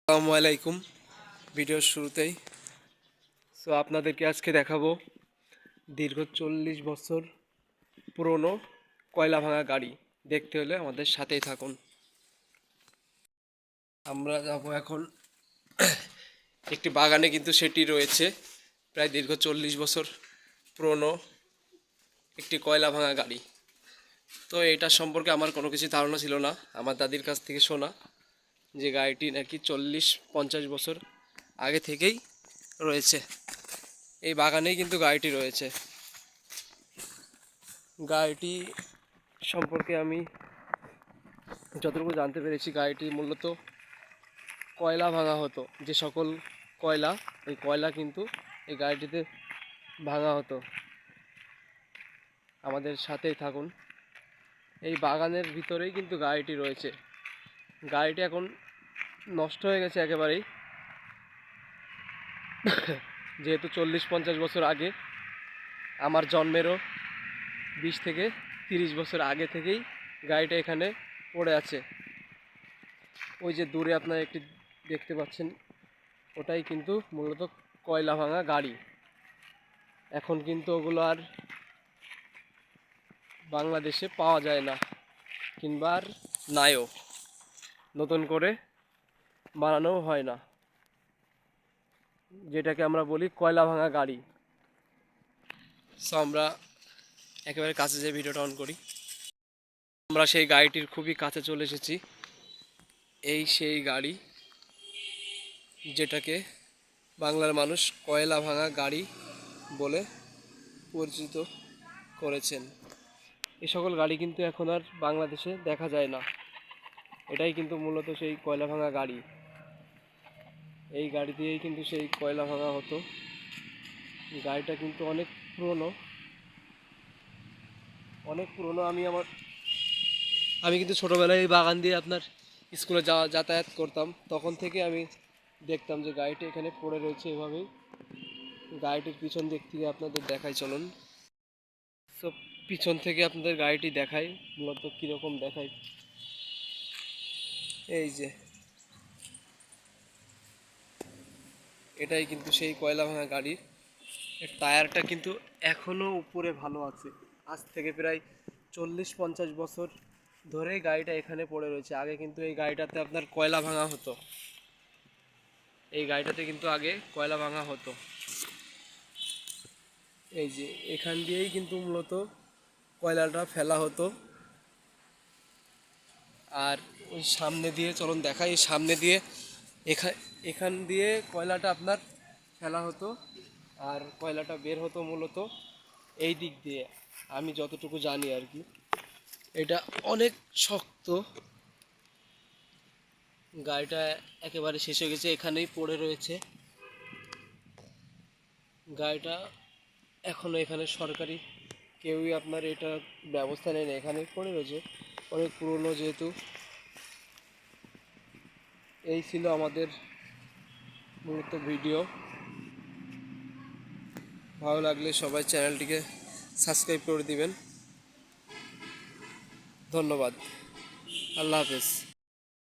আসসালামু আলাইকুম। ভিডিওর শুরুতেই আপনাদেরকে আজকে দেখাবো দীর্ঘ 40 বছর পুরনো কয়লা ভাঙা গাড়ি। দেখতে হলে আমাদের সাথেই থাকুন। আমরা যাব এখন একটি বাগানে, কিন্তু সেটি রয়েছে প্রায় দীর্ঘ 40 বছর পুরনো একটি কয়লা ভাঙা গাড়ি। তো এটা সম্পর্কে আমার কোনো কিছু ধারণা ছিল না, আমার দাদির কাছ থেকে শোনা যে গাড়িটি নাকি 40-50 বছর আগে থেকেই রয়েছে। এই বাগানেই কিন্তু গাড়িটি রয়েছে। গাড়িটি সম্পর্কে আমি যতটুকু জানতে পেরেছি, গাড়িটি মূলত কয়লা ভাঙা হতো। যে সকল কয়লা, এই কয়লা কিন্তু এই গাড়িটিতে ভাঙা হতো। আমাদের সাথেই থাকুন। এই বাগানের ভিতরেই কিন্তু গাড়িটি রয়েছে। গাড়িটি এখন নষ্ট হয়ে গেছে একেবারেই, যেহেতু 40-50 বছর আগে, আমার জন্মেরও 20 থেকে 30 বছর আগে থেকেই গাড়িটা এখানে পড়ে আছে। ওই যে দূরে আপনারা একটি দেখতে পাচ্ছেন, ওটাই কিন্তু মূলত কয়লা ভাঙা গাড়ি। এখন কিন্তু ওগুলো আর বাংলাদেশে পাওয়া যায় না, কিংবা আর নাইও, নতুন করে বানানোও হয় না, যেটাকে আমরা বলি কয়লা ভাঙা গাড়ি। আমরা একেবারে কাছে যে ভিডিওটা অন করি, আমরা সেই গাড়িটির খুবই কাছে চলে এসেছি। এই সেই গাড়ি যেটাকে বাংলার মানুষ কয়লা ভাঙা গাড়ি বলে পরিচিত করেছেন। এই সকল গাড়ি কিন্তু এখন আর বাংলাদেশে দেখা যায় না। এটাই কিন্তু মূলত সেই কয়লা ভাঙা গাড়ি। এই গাড়ি দিয়েই কিন্তু সেই কয়লা ভাঙা হতো। গাড়িটা কিন্তু অনেক পুরনো, অনেক পুরনো। আমি কিন্তু ছোটোবেলায় এই বাগান দিয়ে আপনার স্কুলে যাতায়াত করতাম। তখন থেকে আমি দেখতাম যে গাড়িটি এখানে পড়ে রয়েছে এভাবেই। গাড়িটির পিছন দিক থেকে আপনাদের দেখাই, চলুন। সো পিছন থেকে আপনাদের গাড়িটি দেখাই, মূলত কীরকম দেখায়। এই যে এটাই কিন্তু সেই কয়লা ভাঙা গাড়ির টায়ারটা কিন্তু এখনও উপরে ভালো আছে। আজ থেকে প্রায় 40-50 বছর ধরে গাড়িটা এখানে পড়ে রয়েছে। আগে কিন্তু এই গাড়িটাতে আপনার কয়লা ভাঙা হতো। এই গাড়িটাতে কিন্তু আগে কয়লা ভাঙা হতো। এই যে এখান দিয়েই কিন্তু মূলত কয়লাটা ফেলা হতো। আর ওই সামনে দিয়ে চলুন দেখাই, সামনে দিয়ে এখান দিয়ে কয়লাটা আপনার ফেলা হতো, আর কয়লাটা বের হতো মূলত এই দিক দিয়ে। আমি যতটুকু জানি আর কি, এটা অনেক শক্ত। গাড়িটা একেবারে শেষ হয়ে গেছে, এখানেই পড়ে রয়েছে গাড়িটা। এখনও এখানে সরকারি কেউই আপনার এটা ব্যবস্থা নেয় না, এখানেই পড়ে রয়েছে, অনেক পুরনো যেহেতু। এই ছিল আমাদের মূলত ভিডিও। ভালো লাগলে সবাই চ্যানেলটিকে সাবস্ক্রাইব করে দিবেন। ধন্যবাদ। আল্লাহ হাফেজ।